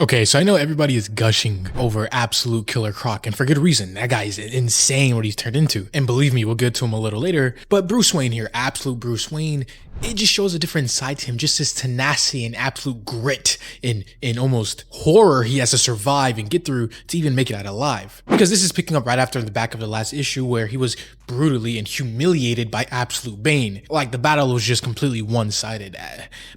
Okay, so I know everybody is gushing over absolute killer Croc, and for good reason. That guy is insane what he's turned into. And believe me, we'll get to him a little later. But Bruce Wayne here, absolute Bruce Wayne, it just shows a different side to him, just his tenacity and absolute grit in almost horror he has to survive and get through to even make it out alive. Because this is picking up right after the back of the last issue where he was brutally and humiliated by absolute Bane. Like the battle was just completely one-sided.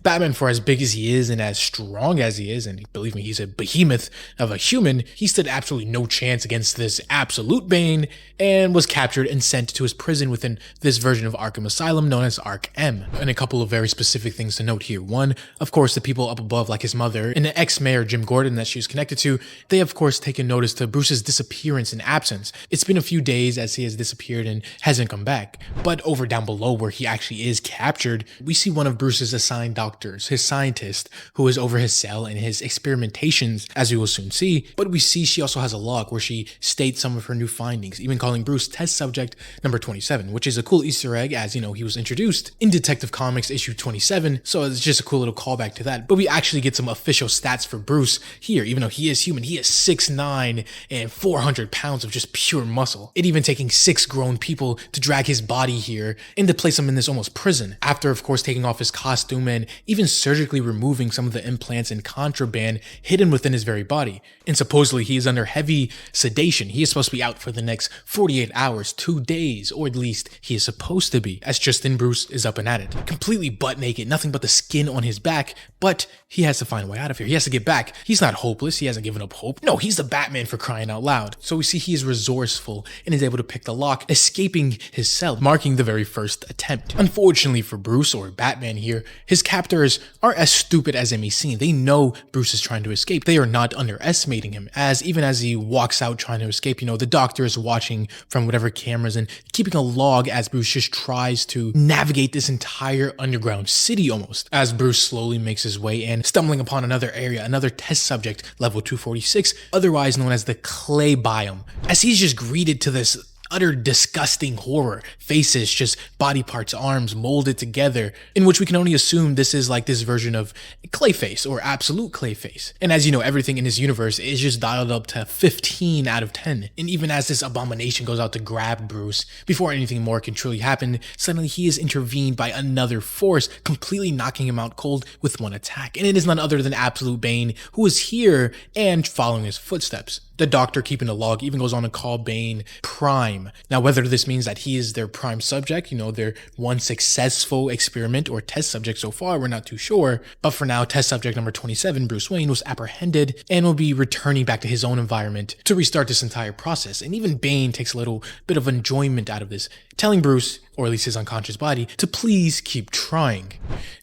Batman, for as big as he is and as strong as he is, and believe me, he's a behemoth of a human, he stood absolutely no chance against this absolute Bane and was captured and sent to his prison within this version of Arkham Asylum known as Ark M. And a couple of very specific things to note here. One, of course, the people up above, like his mother and the ex-mayor Jim Gordon that she was connected to, they of course taken notice to Bruce's disappearance and absence. It's been a few days as he has disappeared and hasn't come back. But over down below where he actually is captured, we see one of Bruce's assigned doctors, his scientist, who is over his cell and his experimentations, as we will soon see. But we see she also has a log where she states some of her new findings, even calling Bruce test subject number 27, which is a cool Easter egg as, you know, he was introduced in Detective Comics issue 27, so it's just a cool little callback to that. But we actually get some official stats for Bruce here. Even though he is human, he is 6'9" and 400 pounds of just pure muscle. It even taking 6 grown people to drag his body here and to place him in this almost prison. After, of course, taking off his costume and even surgically removing some of the implants and contraband hidden within his very body. And supposedly he is under heavy sedation. He is supposed to be out for the next 48 hours, 2 days, or at least he is supposed to be, as Justin Bruce is up and at it. Completely butt naked, nothing but the skin on his back, but he has to find a way out of here. He has to get back. He's not hopeless. He hasn't given up hope. No, he's the Batman, for crying out loud. So we see he is resourceful and is able to pick the lock, escaping his cell, marking the very first attempt. Unfortunately for Bruce, or Batman here, his captors aren't as stupid as it may seem. They know Bruce is trying to escape. They are not underestimating him, as even as he walks out trying to escape, you know, the doctor is watching from whatever cameras and keeping a log as Bruce just tries to navigate this entire underground city almost, as Bruce slowly makes his way in, stumbling upon another area, another test subject, level 246, otherwise known as the clay biome, as he's just greeted to this utter disgusting horror. Faces, just body parts, arms molded together, in which we can only assume this is like this version of Clayface or absolute Clayface. And as you know, everything in his universe is just dialed up to 15 out of 10. And even as this abomination goes out to grab Bruce, before anything more can truly happen, suddenly he is intervened by another force, completely knocking him out cold with one attack. And it is none other than absolute Bane, who is here and following his footsteps. The doctor keeping the log even goes on to call Bane Prime. Now, whether this means that he is their prime subject, you know, their one successful experiment or test subject so far, we're not too sure. But for now, test subject number 27, Bruce Wayne, was apprehended and will be returning back to his own environment to restart this entire process. And even Bane takes a little bit of enjoyment out of this, telling Bruce, or at least his unconscious body, to please keep trying.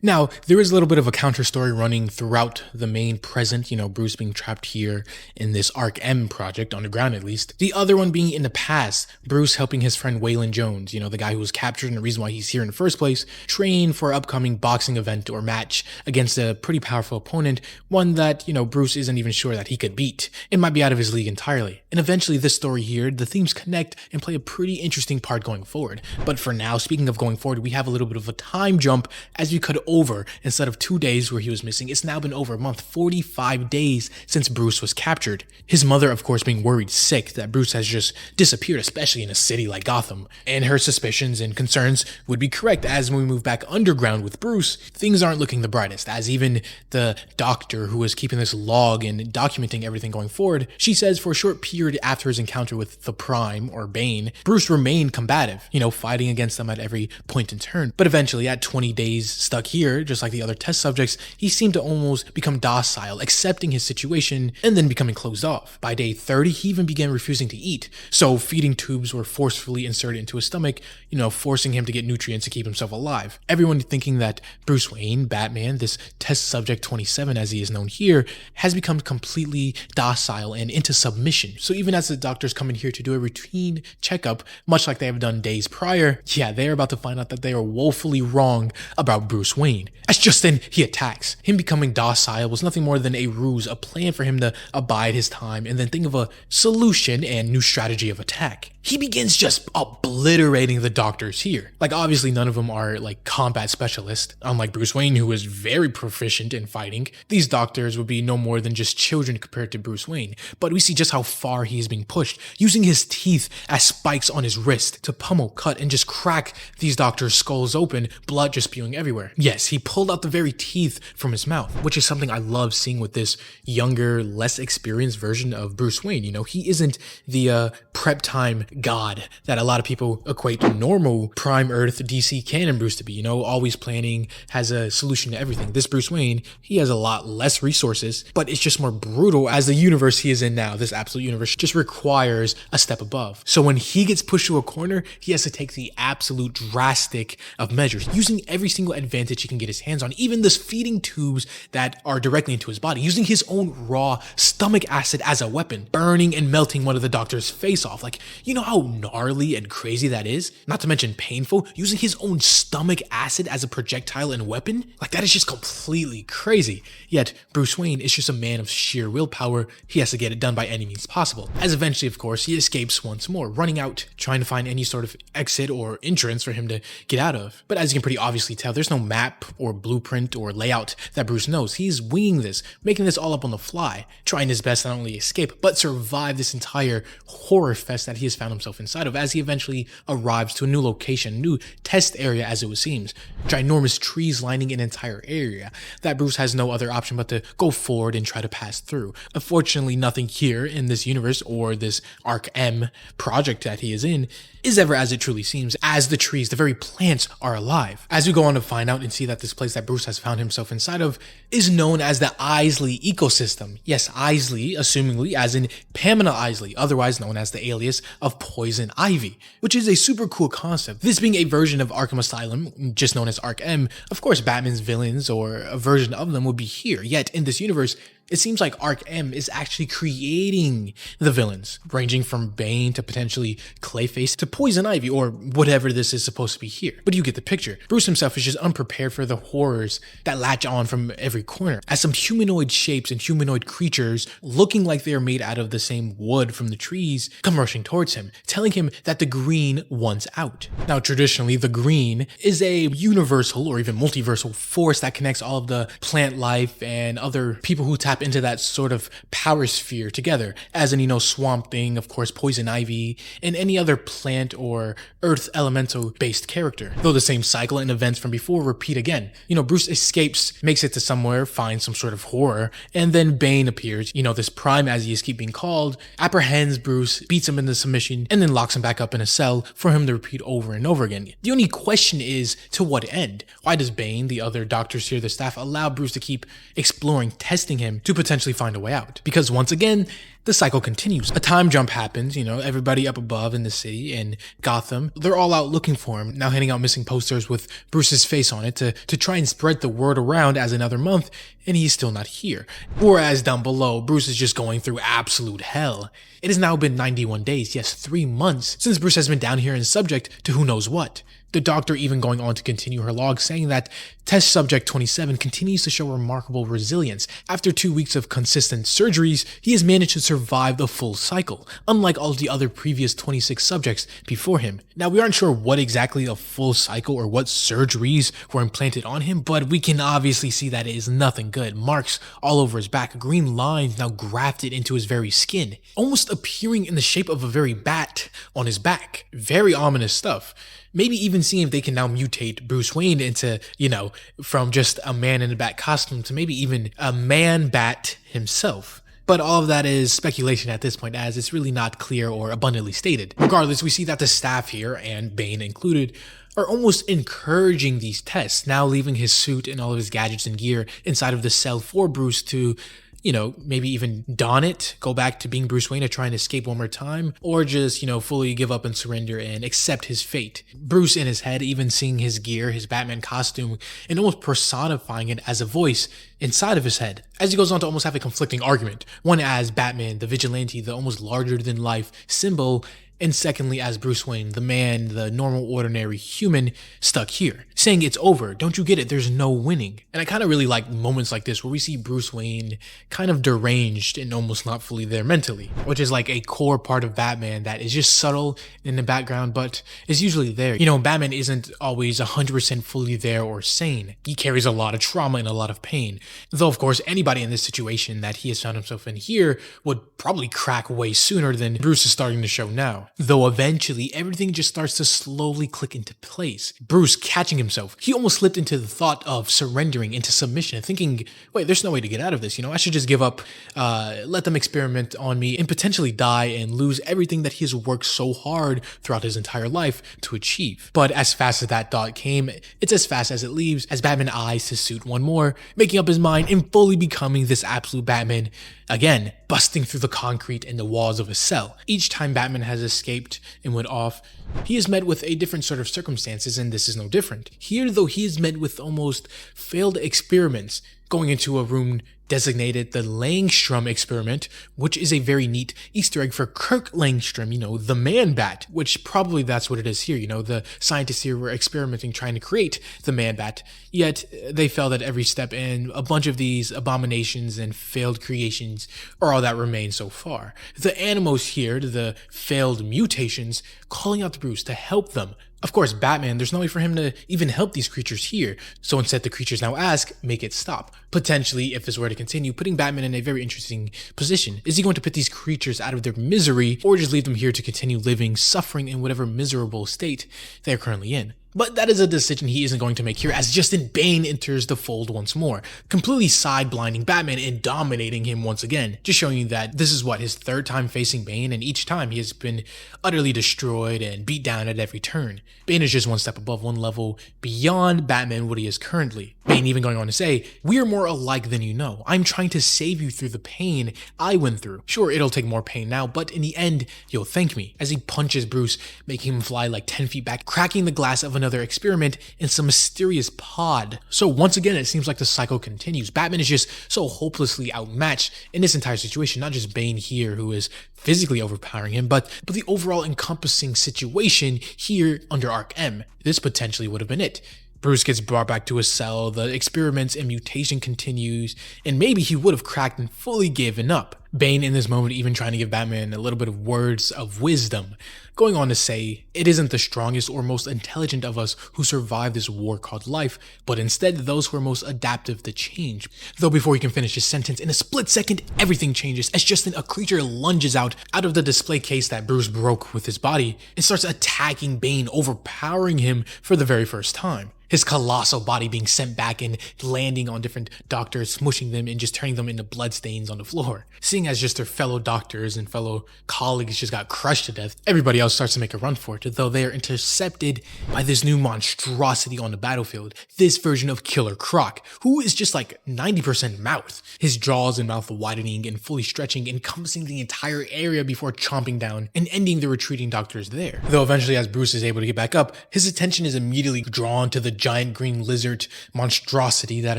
Now, there is a little bit of a counter story running throughout the main present, you know, Bruce being trapped here in this Ark M project, underground at least. The other one being in the past, Bruce helping his friend Waylon Jones, you know, the guy who was captured and the reason why he's here in the first place, train for an upcoming boxing event or match against a pretty powerful opponent, one that, you know, Bruce isn't even sure that he could beat. It might be out of his league entirely. And eventually this story here, the themes connect and play a pretty interesting part going forward. But for now, speaking of going forward, we have a little bit of a time jump as we cut over. Instead of 2 days where he was missing, it's now been over a month, 45 days since Bruce was captured. His mother, of course, being worried sick that Bruce has just disappeared, especially in a city like Gotham. And her suspicions and concerns would be correct, as when we move back underground with Bruce, things aren't looking the brightest, as even the doctor who was keeping this log and documenting everything going forward, she says for a short period after his encounter with the Prime, or Bane, Bruce remained combative, you know, fighting against them at every point and turn. But eventually, at 20 days stuck here, just like the other test subjects, he seemed to almost become docile, accepting his situation and then becoming closed off. By day 30, he even began refusing to eat. So feeding tubes were forcefully inserted into his stomach, you know, forcing him to get nutrients to keep himself alive. Everyone thinking that Bruce Wayne, Batman, this test subject 27 as he is known here, has become completely docile and into submission. So even as the doctors come in here to do a routine checkup, much like they have done days prior, yeah, they're about to find out that they are woefully wrong about Bruce Wayne. As just then, he attacks. Him becoming docile was nothing more than a ruse, a plan for him to abide his time and then think of a solution and new strategy of attack. he begins just obliterating the doctors here. Like, obviously none of them are like combat specialists. Unlike Bruce Wayne, who is very proficient in fighting, these doctors would be no more than just children compared to Bruce Wayne. But we see just how far he is being pushed, using his teeth as spikes on his wrist to pummel, cut, and just crack these doctors' skulls open, blood just spewing everywhere. Yes, he pulled out the very teeth from his mouth, which is something I love seeing with this younger, less experienced version of Bruce Wayne. You know, he isn't the prep time god that a lot of people equate normal Prime Earth DC canon Bruce to be, you know, always planning, has a solution to everything. This Bruce Wayne, he has a lot less resources, but it's just more brutal as the universe he is in now. This absolute universe just requires a step above. So when he gets pushed to a corner, he has to take the absolute drastic of measures, using every single advantage he can get his hands on, even this feeding tubes that are directly into his body, using his own raw stomach acid as a weapon, burning and melting one of the doctor's face off. Like, you know how gnarly and crazy that is? Not to mention painful, using his own stomach acid as a projectile and weapon? Like, that is just completely crazy. Yet, Bruce Wayne is just a man of sheer willpower. He has to get it done by any means possible. As eventually, of course, he escapes once more, running out, trying to find any sort of exit or entrance for him to get out of. But as you can pretty obviously tell, there's no map or blueprint or layout that Bruce knows. He's winging this, making this all up on the fly, trying his best to not only escape, but survive this entire horror fest that he has found himself inside of as he eventually arrives to a new location, new test area as it would seems. Ginormous trees lining an entire area that Bruce has no other option but to go forward and try to pass through. Unfortunately, nothing here in this universe or this Ark M project that he is in is ever as it truly seems, as the trees, the very plants, are alive. As we go on to find out and see that this place that Bruce has found himself inside of is known as the Isley ecosystem. Yes, Isley, assumingly as in Pamela Isley, otherwise known as the alias of Poison Ivy, which is a super cool concept. This being a version of Arkham Asylum, just known as Ark M, of course Batman's villains or a version of them would be here. Yet in this universe, it seems like Ark M is actually creating the villains, ranging from Bane to potentially Clayface to Poison Ivy or whatever this is supposed to be here. But you get the picture. Bruce himself is just unprepared for the horrors that latch on from every corner, as some humanoid shapes and humanoid creatures looking like they are made out of the same wood from the trees come rushing towards him, telling him that the green wants out. Now, traditionally, the green is a universal or even multiversal force that connects all of the plant life and other people who tap into that sort of power sphere together, as in, you know, Swamp Thing, of course, Poison Ivy, and any other plant or earth elemental based character. Though the same cycle and events from before repeat again. You know, Bruce escapes, makes it to somewhere, finds some sort of horror, and then Bane appears, you know, this Prime as he is keep being called, apprehends Bruce, beats him into submission, and then locks him back up in a cell for him to repeat over and over again. The only question is, to what end? Why does Bane, the other doctors here, the staff, allow Bruce to keep exploring, testing him to potentially find a way out? Because once again, the cycle continues. A time jump happens, you know, everybody up above in the city in Gotham, they're all out looking for him, now handing out missing posters with Bruce's face on it to try and spread the word around as another month, and he's still not here. Whereas down below, Bruce is just going through absolute hell. It has now been 91 days, yes, 3 months, since Bruce has been down here and subject to who knows what. The doctor even going on to continue her log, saying that test subject 27 continues to show remarkable resilience. After 2 weeks of consistent surgeries, he has managed to survive the full cycle, unlike all of the other previous 26 subjects before him. Now, we aren't sure what exactly a full cycle or what surgeries were implanted on him, but we can obviously see that it is nothing good. Marks all over his back, green lines now grafted into his very skin, almost appearing in the shape of a very bat on his back. Very ominous stuff. Maybe even seeing if they can now mutate Bruce Wayne into, you know, from just a man in a bat costume to maybe even a man bat himself. But all of that is speculation at this point, as it's really not clear or abundantly stated. Regardless, we see that the staff here, and Bane included, are almost encouraging these tests, now leaving his suit and all of his gadgets and gear inside of the cell for Bruce to, you know, maybe even don it, go back to being Bruce Wayne to try and escape one more time, or just, you know, fully give up and surrender and accept his fate. Bruce in his head, even seeing his gear, his Batman costume, and almost personifying it as a voice inside of his head, as he goes on to almost have a conflicting argument. One as Batman, the Vigilante, the almost larger-than-life symbol, and secondly as Bruce Wayne, the man, the normal ordinary human stuck here, saying it's over, don't you get it, there's no winning. And I kind of really like moments like this where we see Bruce Wayne kind of deranged and almost not fully there mentally, which is like a core part of Batman that is just subtle in the background but is usually there. You know, Batman isn't always 100% fully there or sane. He carries a lot of trauma and a lot of pain, though of course anybody in this situation that he has found himself in here would probably crack way sooner than Bruce is starting to show now. Though eventually everything just starts to slowly click into place. Bruce catching himself, he almost slipped into the thought of surrendering into submission and thinking, wait, there's no way to get out of this, you know, I should just give up, let them experiment on me and potentially die and lose everything that he has worked so hard throughout his entire life to achieve. But as fast as that thought came, it's as fast as it leaves as Batman eyes his suit one more, making up his mind and fully becoming this absolute Batman again, busting through the concrete and the walls of his cell. Each time Batman has escaped and went off, he is met with a different sort of circumstances, and this is no different. Here, though, he is met with almost failed experiments, going into a room designated the Langstrom experiment, which is a very neat Easter egg for Kirk Langstrom, you know, the Man-Bat, which probably that's what it is here, you know, the scientists here were experimenting trying to create the Man-Bat, yet they failed at every step, and a bunch of these abominations and failed creations are all that remain so far. The Animos here, the failed mutations, calling out to Bruce to help them. Of course, Batman, there's no way for him to even help these creatures here, so instead the creatures now ask, make it stop. Potentially, if this were to continue, putting Batman in a very interesting position. Is he going to put these creatures out of their misery, or just leave them here to continue living, suffering in whatever miserable state they're currently in? But that is a decision he isn't going to make here, as Justin Bane enters the fold once more, completely side-blinding Batman and dominating him once again, just showing you that this is his third time facing Bane, and each time he has been utterly destroyed and beat down at every turn. Bane is just one step above, one level beyond Batman what he is currently. Bane even going on to say, "We are more alike than you know. I'm trying to save you through the pain I went through. Sure, it'll take more pain now, but in the end, you'll thank me," as he punches Bruce, making him fly like 10 feet back, cracking the glass of another experiment in some mysterious pod. So once again, it seems like the cycle continues. Batman is just so hopelessly outmatched in this entire situation, not just Bane here, who is physically overpowering him, but the overall encompassing situation here under Ark M. This potentially would have been it. Bruce gets brought back to his cell, the experiments and mutation continues, and maybe he would have cracked and fully given up. Bane in this moment even trying to give Batman a little bit of words of wisdom, going on to say, it isn't the strongest or most intelligent of us who survive this war called life, but instead those who are most adaptive to change. Though before he can finish his sentence, in a split second, everything changes as just then a creature lunges out of the display case that Bruce broke with his body and starts attacking Bane, overpowering him for the very first time. His colossal body being sent back and landing on different doctors, smushing them and just turning them into bloodstains on the floor. Seeing as just their fellow doctors and fellow colleagues just got crushed to death, everybody else starts to make a run for it, though they are intercepted by this new monstrosity on the battlefield, this version of Killer Croc, who is just like 90% mouth. His jaws and mouth widening and fully stretching, encompassing the entire area before chomping down and ending the retreating doctors there. Though eventually as Bruce is able to get back up, his attention is immediately drawn to the giant green lizard monstrosity that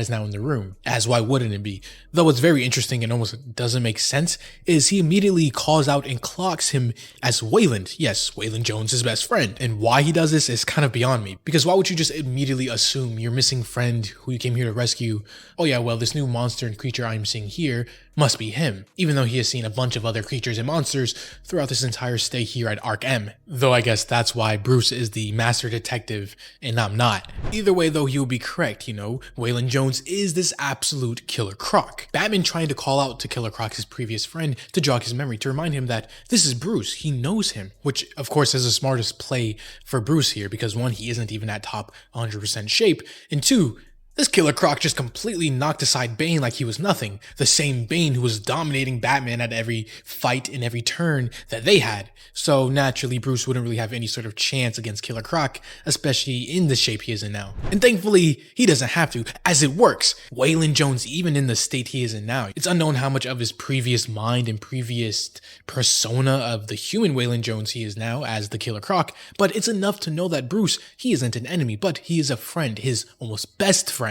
is now in the room, as why wouldn't it be? Though what's very interesting and almost doesn't make sense is he immediately calls out and clocks him as Waylon, yes, Waylon Jones, his best friend. And why he does this is kind of beyond me, because why would you just immediately assume your missing friend who you came here to rescue, oh yeah, well, this new monster and creature I'm seeing here must be him, even though he has seen a bunch of other creatures and monsters throughout this entire stay here at Ark M. Though I guess that's why Bruce is the master detective and I'm not. Either way though, he will be correct, you know, Waylon Jones is this absolute Killer Croc. Batman trying to call out to Killer Croc, his previous friend, to jog his memory, to remind him that this is Bruce, he knows him, which of course is the smartest play for Bruce here, because one, he isn't even at top 100% shape, and two, this Killer Croc just completely knocked aside Bane like he was nothing. The same Bane who was dominating Batman at every fight and every turn that they had. So naturally, Bruce wouldn't really have any sort of chance against Killer Croc, especially in the shape he is in now. And thankfully, he doesn't have to, as it works. Waylon Jones, even in the state he is in now, it's unknown how much of his previous mind and previous persona of the human Waylon Jones he is now as the Killer Croc, but it's enough to know that Bruce, he isn't an enemy, but he is a friend, his almost best friend.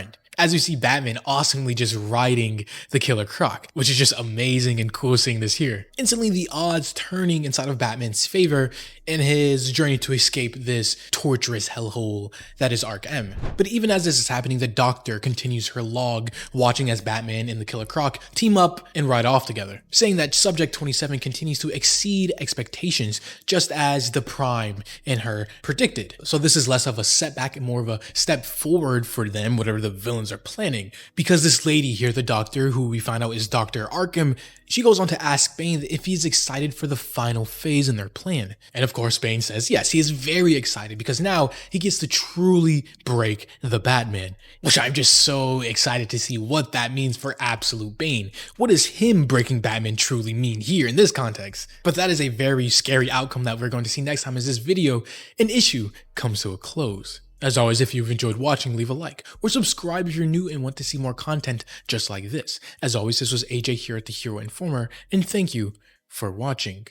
as we see Batman awesomely just riding the Killer Croc, which is just amazing and cool seeing this here. Instantly, the odds turning inside of Batman's favor in his journey to escape this torturous hellhole that is Ark M. But even as this is happening, the Doctor continues her log, watching as Batman and the Killer Croc team up and ride off together, saying that Subject 27 continues to exceed expectations, just as the Prime and her predicted. So this is less of a setback and more of a step forward for them, whatever the villains are planning. Because this lady here, the Doctor, who we find out is Dr. Arkham, she goes on to ask Bane if he's excited for the final phase in their plan. And of course, Bane says yes, he is very excited because now he gets to truly break the Batman, which I'm just so excited to see what that means for absolute Bane. What does him breaking Batman truly mean here in this context? But that is a very scary outcome that we're going to see next time as this video, an issue, comes to a close. As always, if you've enjoyed watching, leave a like or subscribe if you're new and want to see more content just like this. As always, this was AJ here at the Hero Informer, and thank you for watching.